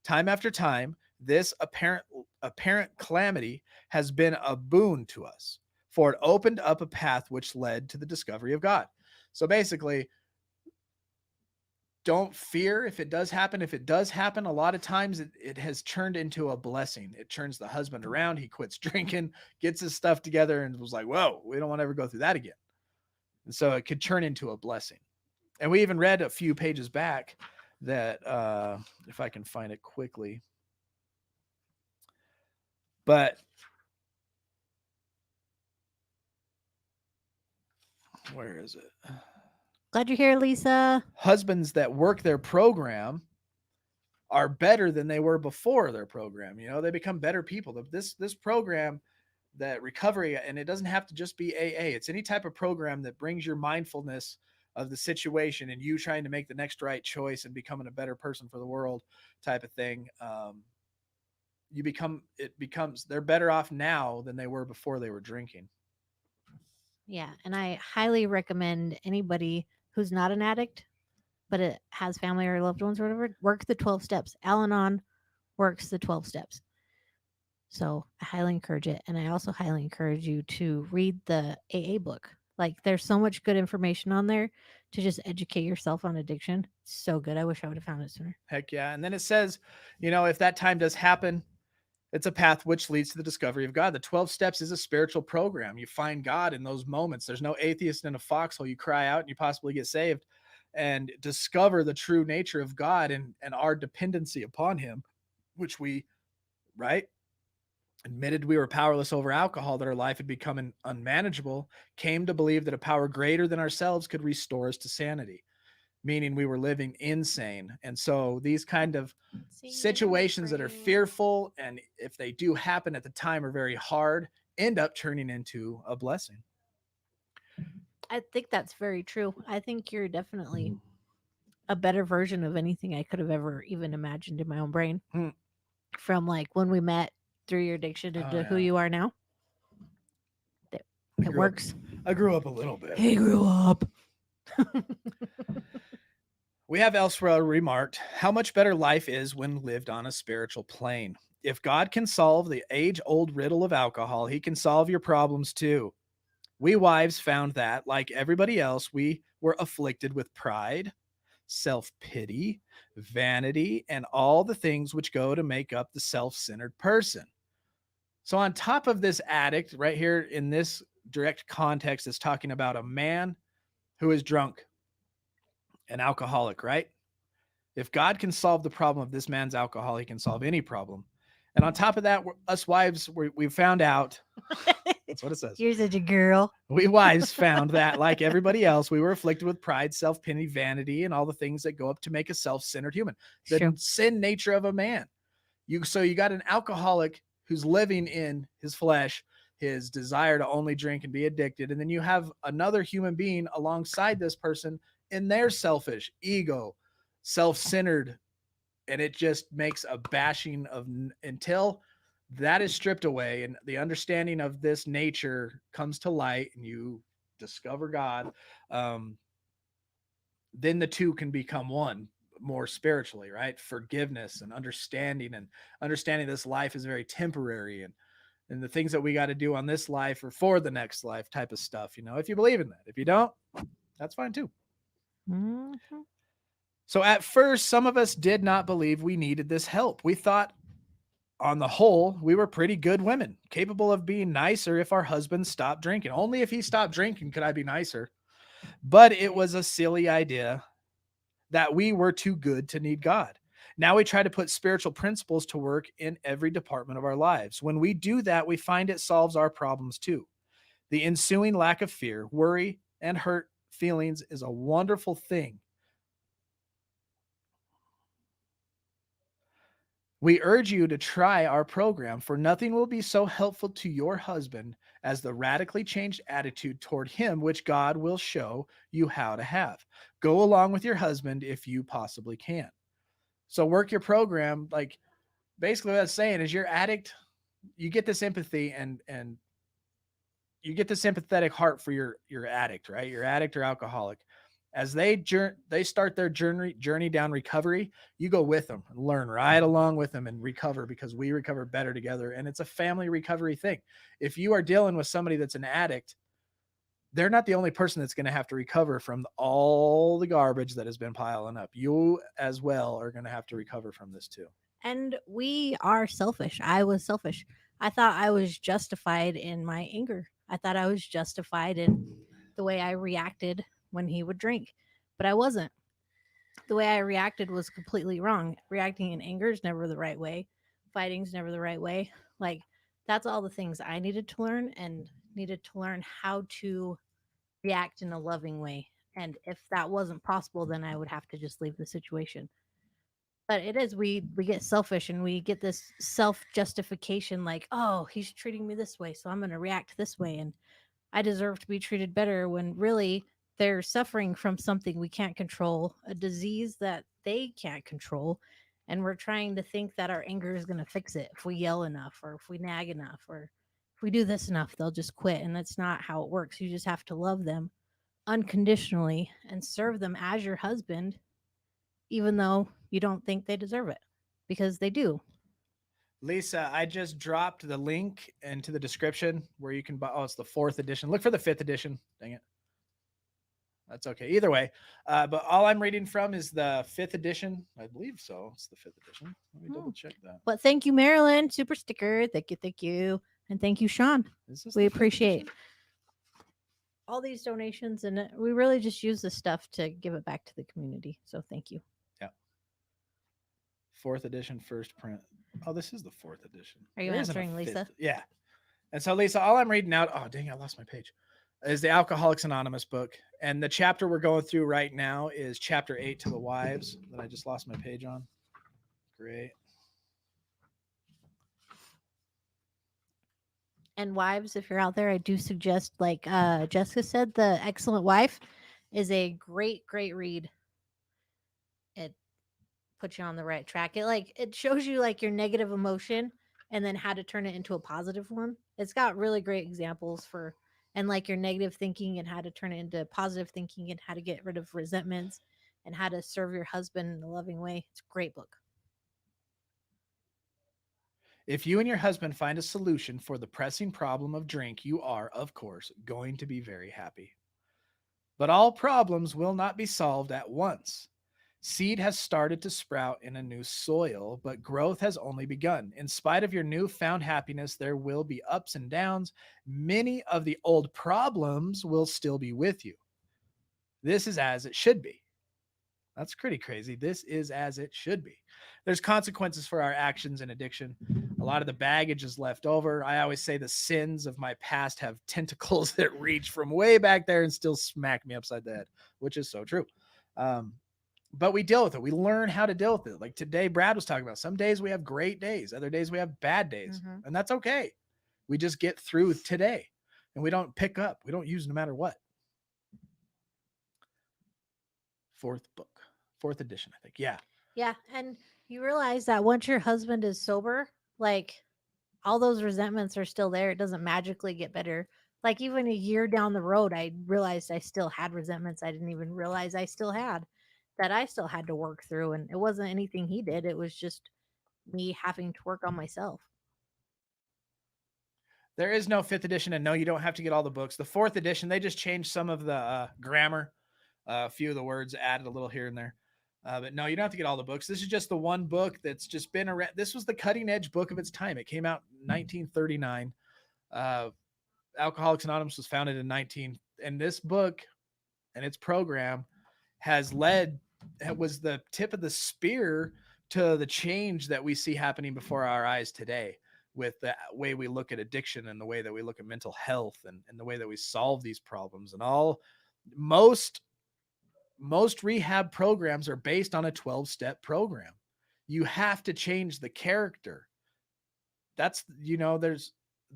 Time after time, this apparent calamity has been a boon to us, for it opened up a path which led to the discovery of God. So basically, don't fear if it does happen. If it does happen, a lot of times it has turned into a blessing. It turns the husband around. He quits drinking, gets his stuff together, and was like, whoa, we don't want to ever go through that again. And so it could turn into a blessing. And we even read a few pages back that, if I can find it quickly, but where is it? Glad you're here, Lisa. Husbands that work their program are better than they were before their program. You know, they become better people. This program, that recovery, and it doesn't have to just be AA. It's any type of program that brings your mindfulness of the situation and you trying to make the next right choice and becoming a better person for the world type of thing. They're better off now than they were before they were drinking. Yeah, and I highly recommend anybody who's not an addict, but it has family or loved ones or whatever, work the 12 steps. Al-Anon works the 12 steps. So I highly encourage it. And I also highly encourage you to read the AA book. Like there's so much good information on there to just educate yourself on addiction. It's so good. I wish I would have found it sooner. Heck yeah. And then it says, you know, if that time does happen, it's a path which leads to the discovery of God. The 12 steps is a spiritual program. You find God in those moments. There's no atheist in a foxhole. You cry out and you possibly get saved and discover the true nature of God and our dependency upon him, which we, right? Admitted we were powerless over alcohol, that our life had become unmanageable, came to believe that a power greater than ourselves could restore us to sanity, meaning we were living insane. And so these kind of situations that are fearful, and if they do happen at the time are very hard, end up turning into a blessing. I think that's very true. I think you're definitely a better version of anything I could have ever even imagined in my own brain. From like when we met through your addiction into who you are now. It works. I grew up a little bit. He grew up. We have elsewhere remarked how much better life is when lived on a spiritual plane. If God can solve the age-old riddle of alcohol, he can solve your problems too. We wives found that, like everybody else, we were afflicted with pride, self-pity, vanity, and all the things which go to make up the self-centered person. So on top of this addict, right here in this direct context, is talking about a man who is drunk, an alcoholic, right? If God can solve the problem of this man's alcohol, he can solve any problem. And on top of that, us wives, we found out That's what it says. You're such a girl. We wives found that, like everybody else, we were afflicted with pride, self-pity, vanity, and all the things that go up to make a self-centered human. The Sure. sin nature of a man. So you got an alcoholic who's living in his flesh, his desire to only drink and be addicted, and then you have another human being alongside this person in their selfish ego, self-centered, and it just makes a bashing of until that is stripped away and the understanding of this nature comes to light and you discover God. um, then the two can become one more spiritually, right? Forgiveness and understanding this life is very temporary, and the things that we got to do on this life or for the next life type of stuff, if you believe in that. If you don't, that's fine too. Mhm. So at first, some of us did not believe we needed this help. We thought on the whole, we were pretty good women, capable of being nicer if our husband stopped drinking. Only if he stopped drinking could I be nicer. But it was a silly idea that we were too good to need God. Now we try to put spiritual principles to work in every department of our lives. When we do that, we find it solves our problems too. The ensuing lack of fear, worry, and hurt feelings is a wonderful thing. We urge you to try our program, for nothing will be so helpful to your husband as the radically changed attitude toward him, which God will show you how to have. Go along with your husband if you possibly can. So work your program. Like basically what I'm saying is your addict, you get this empathy and you get the sympathetic heart for your addict, right? Your addict or alcoholic. As they start their journey down recovery, you go with them and learn right along with them and recover, because we recover better together. And it's a family recovery thing. If you are dealing with somebody that's an addict, they're not the only person that's going to have to recover from all the garbage that has been piling up. You as well are going to have to recover from this too. And we are selfish. I was selfish. I thought I was justified in my anger. I thought I was justified in the way I reacted when he would drink, but I wasn't. The way I reacted was completely wrong. Reacting in anger is never the right way. Fighting is never the right way. Like, that's all the things I needed to learn, and needed to learn how to react in a loving way. And if that wasn't possible, then I would have to just leave the situation. But it is, we get selfish and we get this self justification, like, oh, he's treating me this way, so I'm going to react this way, and I deserve to be treated better, when really they're suffering from something we can't control, a disease that they can't control. And we're trying to think that our anger is going to fix it if we yell enough, or if we nag enough, or if we do this enough, they'll just quit. And that's not how it works. You just have to love them unconditionally and serve them as your husband, even though you don't think they deserve it, because they do. Lisa, I just dropped the link into the description where you can buy. Oh, it's the 4th edition. Look for the 5th edition. Dang it. That's okay. Either way. But all I'm reading from is the 5th edition. I believe so. It's the 5th edition. Let me double check that. But thank you, Marilyn. Super sticker. Thank you. Thank you. And thank you, Sean. Is this We the 5th appreciate edition? all these donations, and we really just use this stuff to give it back to the community. So thank you. Yeah. 4th edition, first print. Oh, this is the 4th edition. Are you There isn't a answering, Lisa? 5th. Yeah. And so, Lisa, all I'm reading out, oh, dang, I lost my page, is the Alcoholics Anonymous book. And the chapter we're going through right now is chapter 8 to the wives that I just lost my page on. Great. And wives, if you're out there, I do suggest, like Jessica said, The Excellent Wife is a great, great read. It puts you on the right track. It shows you like your negative emotion and then how to turn it into a positive one. It's got really great examples for, and like your negative thinking and how to turn it into positive thinking, and how to get rid of resentments, and how to serve your husband in a loving way. It's a great book. If you and your husband find a solution for the pressing problem of drink, you are, of course, going to be very happy. But all problems will not be solved at once. Seed has started to sprout in a new soil, but growth has only begun. In spite of your newfound happiness, there will be ups and downs. Many of the old problems will still be with you. This is as it should be. That's pretty crazy. This is as it should be. there's consequences for our actions in addiction. A lot of the baggage is left over. I always say the sins of my past have tentacles that reach from way back there and still smack me upside the head, which is so true. But we deal with it. We learn how to deal with it. Like today, Brad was talking about some days we have great days, other days we have bad days, and that's okay. We just get through today and we don't pick up. We don't use no matter what. Fourth edition, I think. Yeah. Yeah. And you realize that once your husband is sober, like all those resentments are still there. It doesn't magically get better. Like even a year down the road, I realized I still had resentments I didn't even realize I still had, that I still had to work through. And it wasn't anything he did. It was just me having to work on myself. There is no fifth edition, and no, you don't have to get all the books. The fourth edition, they just changed some of the grammar, a few of the words added a little here and there. But no, you don't have to get all the books. This is just the one book that's just been around. This was the cutting edge book of its time. It came out in 1939. Alcoholics Anonymous was founded in and this book and its program was the tip of the spear to the change that we see happening before our eyes today, with the way we look at addiction and the way that we look at mental health and the way that we solve these problems. And most rehab programs are based on a 12-step program. You have to change the character. That's,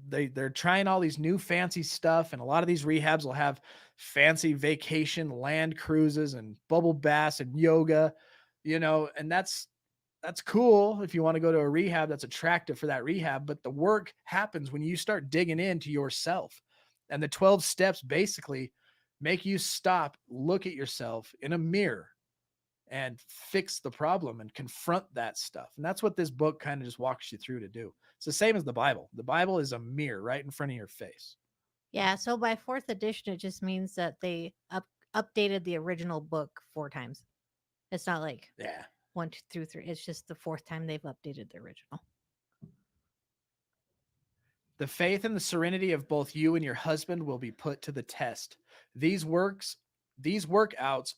they're trying all these new fancy stuff, and a lot of these rehabs will have fancy vacation land cruises and bubble baths and yoga, and that's cool if you want to go to a rehab that's attractive for that rehab. But the work happens when you start digging into yourself. And the 12 steps basically make you stop, look at yourself in a mirror and fix the problem and confront that stuff. And that's what this book kind of just walks you through to do. It's the same as the Bible. The Bible is a mirror right in front of your face. Yeah. So by fourth edition, it just means that they updated the original book 4 times. It's not like 1, 2 through 3. It's just the 4th time they've updated the original. The faith and the serenity of both you and your husband will be put to the test. These workouts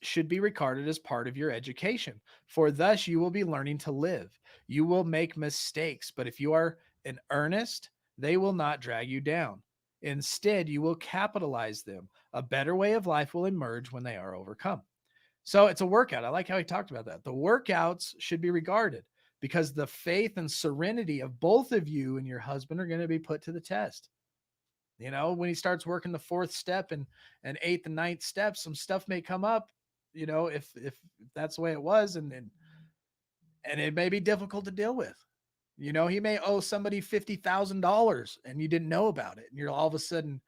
should be regarded as part of your education, for thus you will be learning to live. You will make mistakes, but if you are in earnest, they will not drag you down. Instead, you will capitalize them. A better way of life will emerge when they are overcome. So it's a workout. I like how he talked about that. The workouts should be regarded because the faith and serenity of both of you and your husband are going to be put to the test. When he starts working the 4th step and 8th and 9th steps, some stuff may come up, if that's the way it was. And it may be difficult to deal with. He may owe somebody $50,000 and you didn't know about it. And you're all of a sudden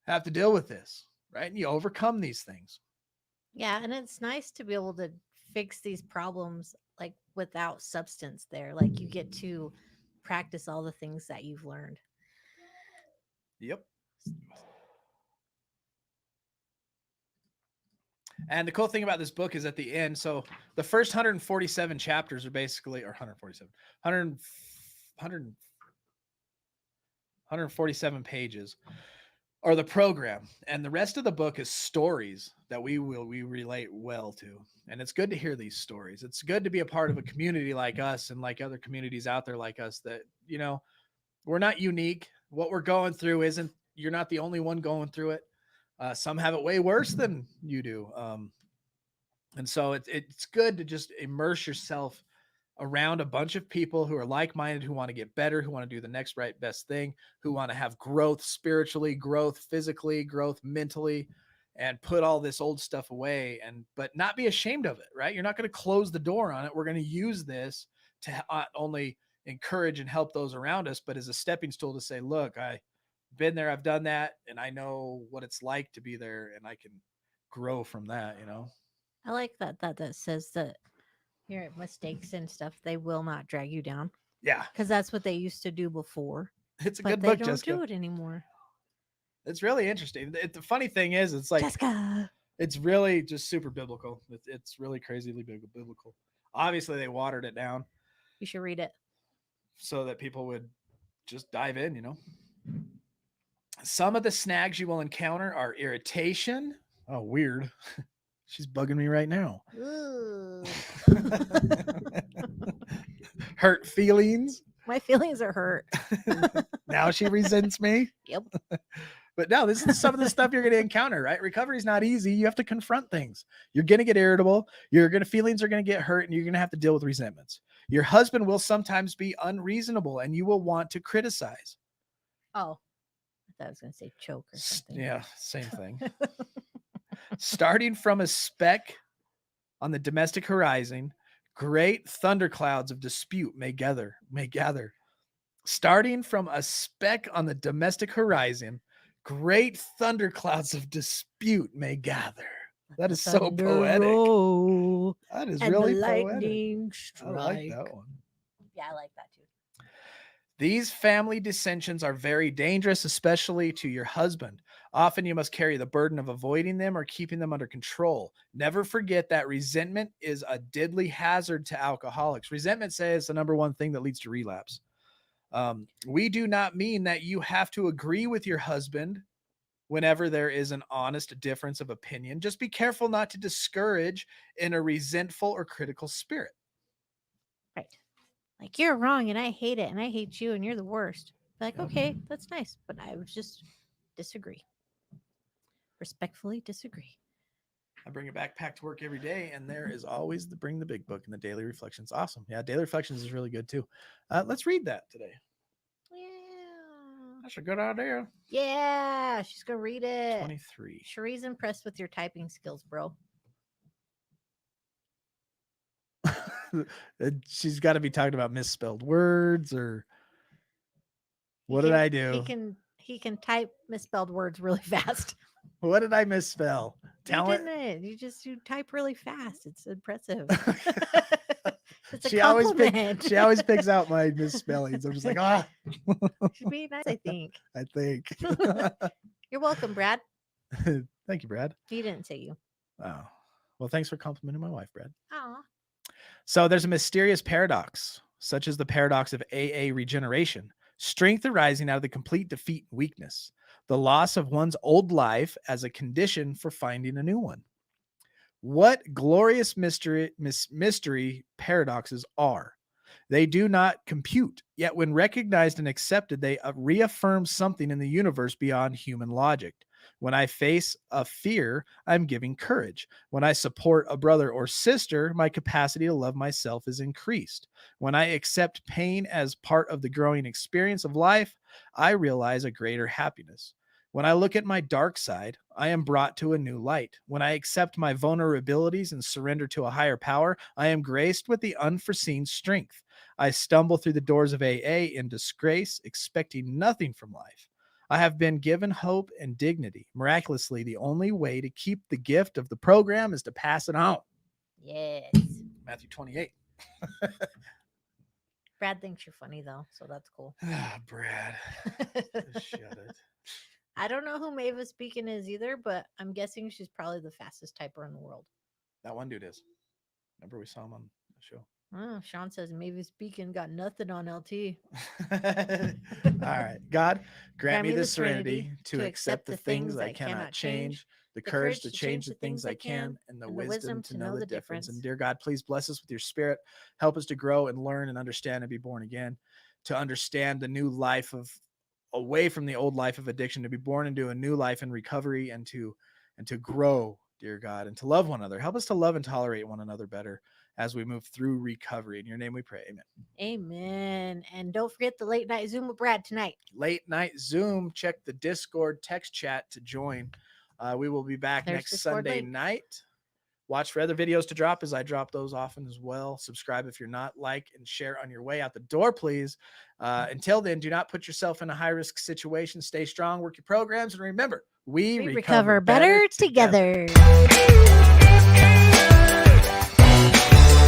have to deal with this, right? And you overcome these things. Yeah. And it's nice to be able to fix these problems like without substance there. Like you get to practice all the things that you've learned. Yep. And the cool thing about this book is at the end, so the first 147 chapters are basically, or 147 pages are the program. And the rest of the book is stories that we relate well to. And it's good to hear these stories. It's good to be a part of a community like us and like other communities out there like us that, we're not unique. What we're going through you're not the only one going through it. Some have it way worse than you do. And so it's good to just immerse yourself around a bunch of people who are like-minded, who want to get better, who want to do the next right best thing, who want to have growth spiritually, growth physically, growth mentally, and put all this old stuff away but not be ashamed of it, right? You're not going to close the door on it. We're going to use this to not only encourage and help those around us, but as a stepping stool to say, look, I've been there, I've done that, and I know what it's like to be there, and I can grow from that, I like that says that your mistakes and stuff, they will not drag you down. Yeah. Because that's what they used to do before. It's a good book, they don't Jessica. do it anymore. It's really interesting. The funny thing is, it's like, Jessica. It's really just super biblical. It's really crazily biblical. Obviously, they watered it down. You should read it. So that people would just dive in, Some of the snags you will encounter are irritation. Oh, weird. She's bugging me right now. Hurt feelings. My feelings are hurt. Now she resents me. Yep. But no, this is some of the stuff you're going to encounter, right? Recovery is not easy. You have to confront things. You're going to get irritable. Feelings are going to get hurt, and you're going to have to deal with resentments. Your husband will sometimes be unreasonable, and you will want to criticize. Oh, I thought I was going to say choke or something. Yeah, same thing. Starting from a speck on the domestic horizon, great thunderclouds of dispute may gather. Starting from a speck on the domestic horizon, great thunderclouds of dispute may gather. That is so poetic. Roll, That is and really the poetic. lightning I strike. like that one. Yeah, I like that too. These family dissensions are very dangerous, especially to your husband. Often you must carry the burden of avoiding them or keeping them under control. Never forget that resentment is a deadly hazard to alcoholics. Resentment says the number one thing that leads to relapse. We do not mean that you have to agree with your husband whenever there is an honest difference of opinion. Just be careful not to discourage in a resentful or critical spirit. Right. Like, you're wrong and I hate it and I hate you and you're the worst. Like, Yep. okay, that's nice, but I would just disagree. Respectfully disagree. I bring a backpack to work every day, and there is always the Bring the Big Book and the Daily Reflections. Awesome. Yeah, Daily Reflections is really good too. Let's read that today. Yeah. That's a good idea. Yeah, she's going to read it. 23. Cherie's impressed with your typing skills, bro. She's got to be talking about misspelled words or what did I do? He can type misspelled words really fast. What did I misspell? You didn't. You type really fast. It's impressive. It's a She compliment. always picks out my misspellings. I'm just like, Should be nice, I think. I think. You're welcome, Brad. Thank you, Brad. He didn't say you. Oh, well, thanks for complimenting my wife, Brad. Aw. So there's a mysterious paradox, such as the paradox of AA regeneration, strength arising out of the complete defeat and weakness, the loss of one's old life as a condition for finding a new one. What glorious mystery paradoxes are. They do not compute, yet when recognized and accepted, they reaffirm something in the universe beyond human logic. When I face a fear, I'm giving courage. When I support a brother or sister, my capacity to love myself is increased. When I accept pain as part of the growing experience of life, I realize a greater happiness. When I look at my dark side, I am brought to a new light. When I accept my vulnerabilities and surrender to a higher power, I am graced with the unforeseen strength. I stumble through the doors of AA in disgrace, expecting nothing from life. I have been given hope and dignity. Miraculously, the only way to keep the gift of the program is to pass it on. Yes. Matthew 28. Brad thinks you're funny, though, so that's cool. Brad. Shut it. I don't know who Mavis Beacon is either, but I'm guessing she's probably the fastest typer in the world. That one dude is. Remember we saw him on the show. Oh, Sean says Mavis Beacon got nothing on LT. All right. God, grant me the serenity to accept the things I cannot change, the courage to change the things I can, and the wisdom to know the difference. And dear God, please bless us with your spirit. Help us to grow and learn and understand and be born again, to understand the new life of away from the old life of addiction, to be born into a new life in recovery and to grow, dear God, and to love one another. Help us to love and tolerate one another better as we move through recovery. In your name we pray. Amen. Amen. And don't forget the late night Zoom with Brad tonight. Late night Zoom. Check the Discord text chat to join. We will be back next Discord Sunday link. night. Watch for other videos to drop as I drop those often as well. Subscribe if you're not. Like and share on your way out the door, please. Until then, do not put yourself in a high-risk situation. Stay strong, work your programs, and remember, we recover better together.